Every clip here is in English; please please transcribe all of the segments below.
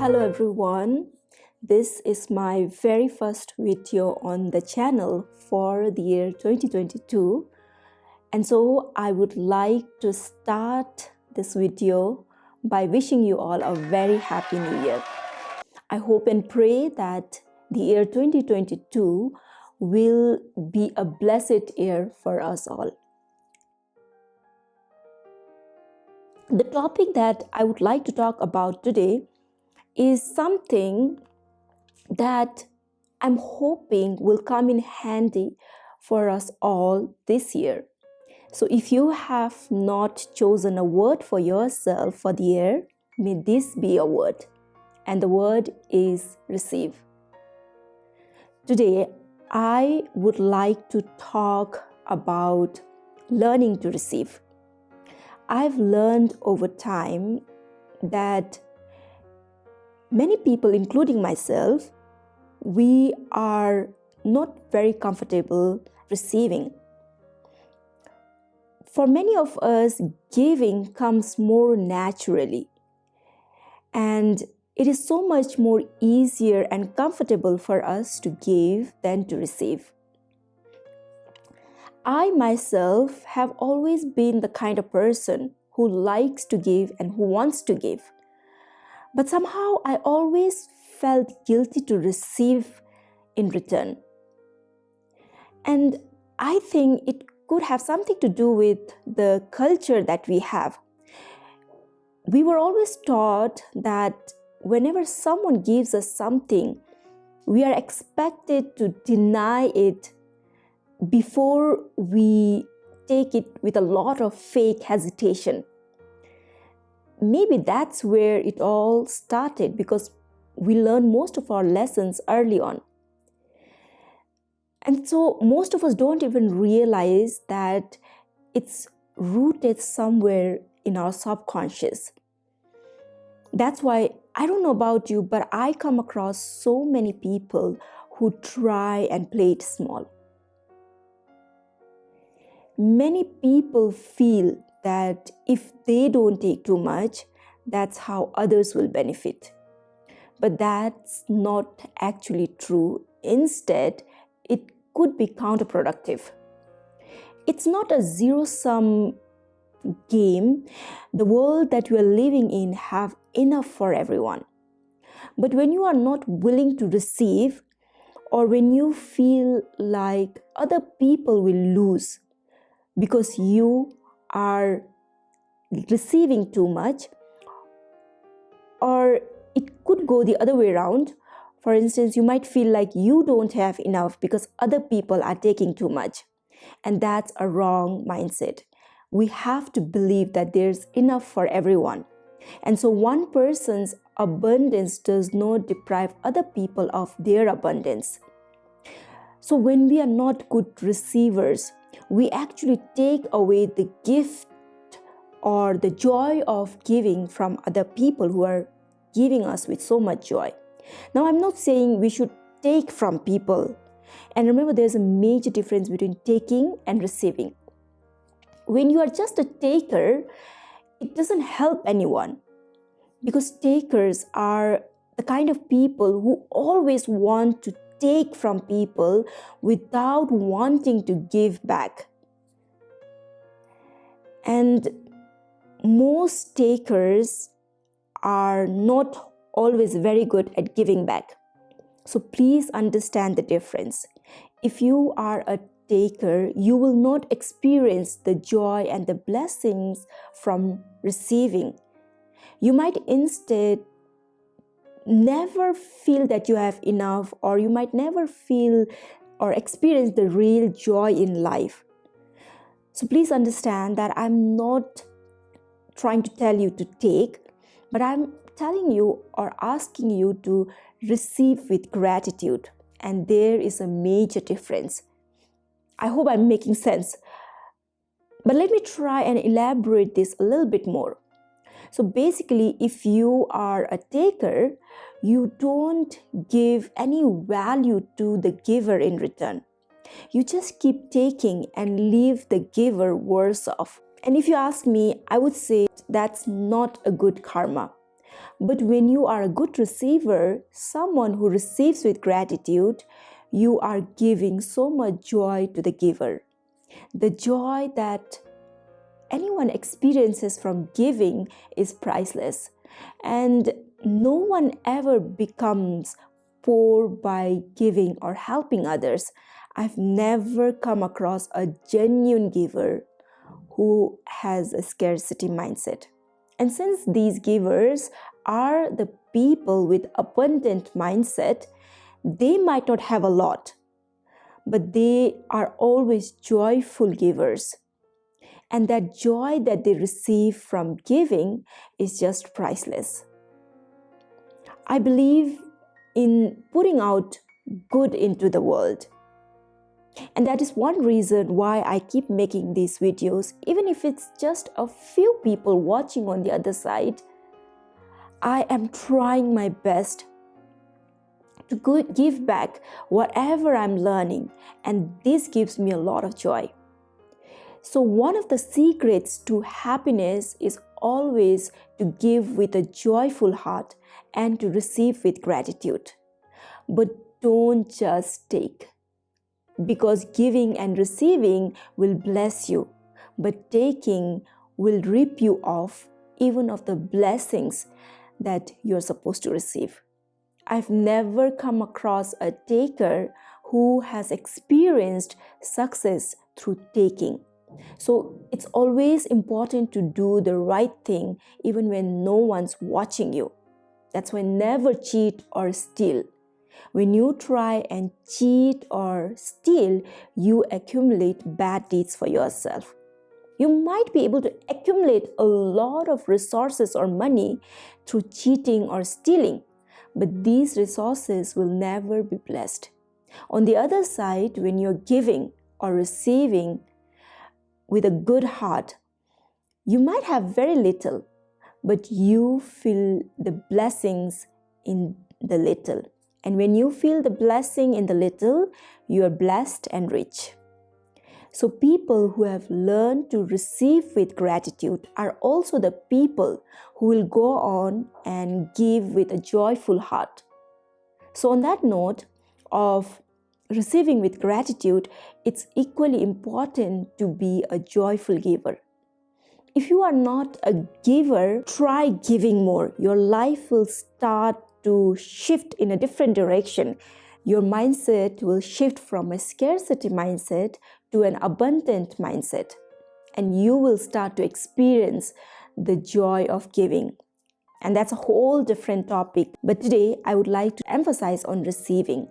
Hello everyone, this is my very first video on the channel for the year 2022, and so I would like to start this video by wishing you all a very happy new year. I hope and pray that the year 2022 will be a blessed year for us all. The topic that I would like to talk about today is something that I'm hoping will come in handy for us all this year. So if you have not chosen a word for yourself for the year, may this be a word. And the word is receive. Today, I would like to talk about learning to receive. I've learned over time that many people, including myself, we are not very comfortable receiving. For many of us, giving comes more naturally, and it is so much more easier and comfortable for us to give than to receive. I myself have always been the kind of person who likes to give and who wants to give. But somehow I always felt guilty to receive in return. And I think it could have something to do with the culture that we have. We were always taught that whenever someone gives us something, we are expected to deny it before we take it with a lot of fake hesitation. Maybe that's where it all started, because we learn most of our lessons early on. And so most of us don't even realize that it's rooted somewhere in our subconscious. That's why, I don't know about you, but I come across so many people who try and play it small. Many people feel that if they don't take too much, that's how others will benefit. But that's not actually true. Instead, it could be counterproductive. It's not a zero-sum game. The world that we are living in have enough for everyone. But when you are not willing to receive, or when you feel like other people will lose because you are receiving too much, or it could go the other way around. For instance, you might feel like you don't have enough because other people are taking too much. And that's a wrong mindset. We have to believe that there's enough for everyone. And so one person's abundance does not deprive other people of their abundance. So when we are not good receivers, we actually take away the gift or the joy of giving from other people who are giving us with so much joy. Now, I'm not saying we should take from people. And remember, there's a major difference between taking and receiving. When you are just a taker, it doesn't help anyone, because takers are the kind of people who always want to take from people without wanting to give back. And most takers are not always very good at giving back. So please understand the difference. If you are a taker, you will not experience the joy and the blessings from receiving. You might instead never feel that you have enough, or you might never feel or experience the real joy in life. So please understand that I'm not trying to tell you to take, but I'm telling you or asking you to receive with gratitude. And there is a major difference. I hope I'm making sense. But let me try and elaborate this a little bit more. So basically, if you are a taker, you don't give any value to the giver in return. You just keep taking and leave the giver worse off. And if you ask me, I would say that's not a good karma. But when you are a good receiver, someone who receives with gratitude, you are giving so much joy to the giver. The joy that anyone experiences from giving is priceless. And no one ever becomes poor by giving or helping others. I've never come across a genuine giver who has a scarcity mindset. And since these givers are the people with abundant mindset, they might not have a lot, but they are always joyful givers. And that joy that they receive from giving is just priceless. I believe in putting out good into the world. And that is one reason why I keep making these videos. Even if it's just a few people watching on the other side, I am trying my best to give back whatever I'm learning. And this gives me a lot of joy. So one of the secrets to happiness is always to give with a joyful heart and to receive with gratitude. But don't just take, because giving and receiving will bless you, but taking will rip you off even of the blessings that you're supposed to receive. I've never come across a taker who has experienced success through taking. So it's always important to do the right thing even when no one's watching you. That's why never cheat or steal. When you try and cheat or steal, you accumulate bad deeds for yourself. You might be able to accumulate a lot of resources or money through cheating or stealing, but these resources will never be blessed. On the other side, when you're giving or receiving with a good heart, you might have very little, but you feel the blessings in the little. And when you feel the blessing in the little, you are blessed and rich. So people who have learned to receive with gratitude are also the people who will go on and give with a joyful heart. So on that note of receiving with gratitude, it's equally important to be a joyful giver. If you are not a giver, try giving more. Your life will start to shift in a different direction. Your mindset will shift from a scarcity mindset to an abundant mindset, and you will start to experience the joy of giving. And that's a whole different topic. But today I would like to emphasize on receiving.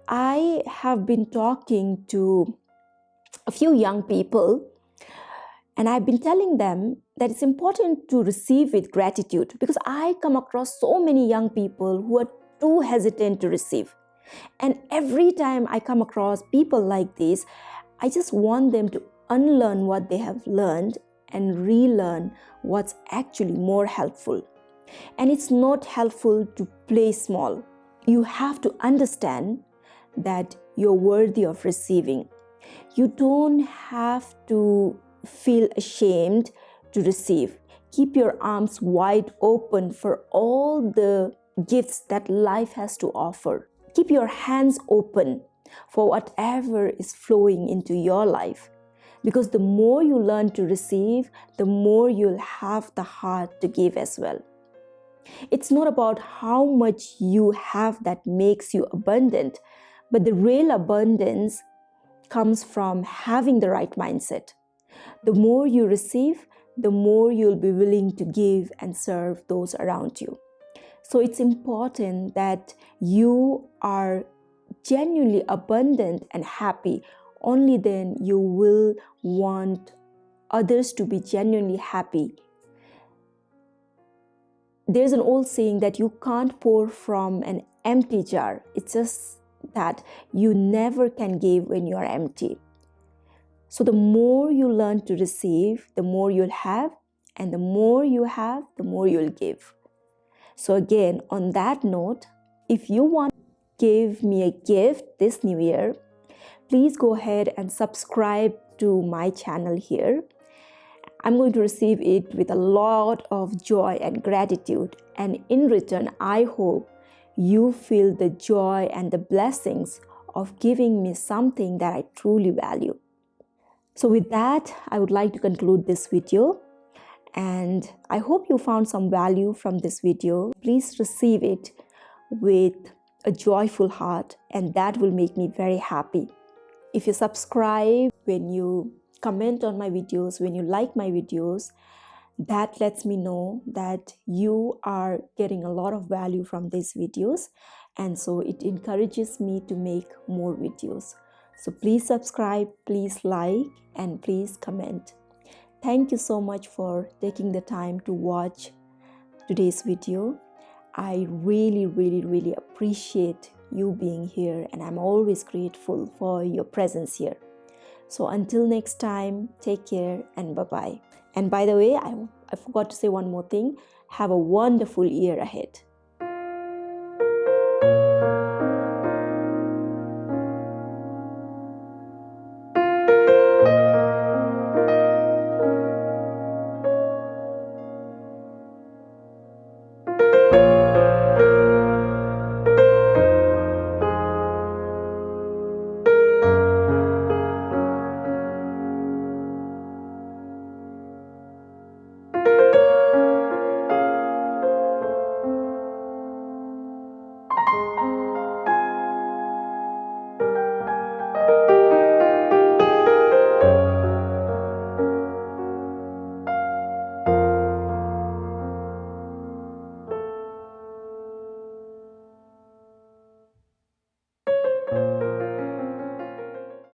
I have been talking to a few young people, and I've been telling them that it's important to receive with gratitude, because I come across so many young people who are too hesitant to receive. And every time I come across people like this, I just want them to unlearn what they have learned and relearn what's actually more helpful. And it's not helpful to play small. You have to understand that you're worthy of receiving. You don't have to feel ashamed to receive. Keep your arms wide open for all the gifts that life has to offer. Keep your hands open for whatever is flowing into your life. Because the more you learn to receive, the more you'll have the heart to give as well. It's not about how much you have that makes you abundant, but the real abundance comes from having the right mindset. The more you receive, the more you'll be willing to give and serve those around you. So it's important that you are genuinely abundant and happy. Only then you will want others to be genuinely happy. There's an old saying that you can't pour from an empty jar. It's just that you never can give when you are empty. So the more you learn to receive, the more you'll have, and the more you have, the more you'll give. So again, on that note, if you want to give me a gift this new year, please go ahead and subscribe to my channel here. I'm going to receive it with a lot of joy and gratitude. And in return, I hope you feel the joy and the blessings of giving me something that I truly value. So with that, I would like to conclude this video. And I hope you found some value from this video. Please receive it with a joyful heart, and that will make me very happy. If you subscribe, when you comment on my videos, when you like my videos, that lets me know that you are getting a lot of value from these videos, and so it encourages me to make more videos. So please subscribe, please like, and please comment. Thank you so much for taking the time to watch today's video. I really appreciate you being here, and I'm always grateful for your presence here. So until next time, take care and bye-bye. And by the way, I forgot to say one more thing. Have a wonderful year ahead.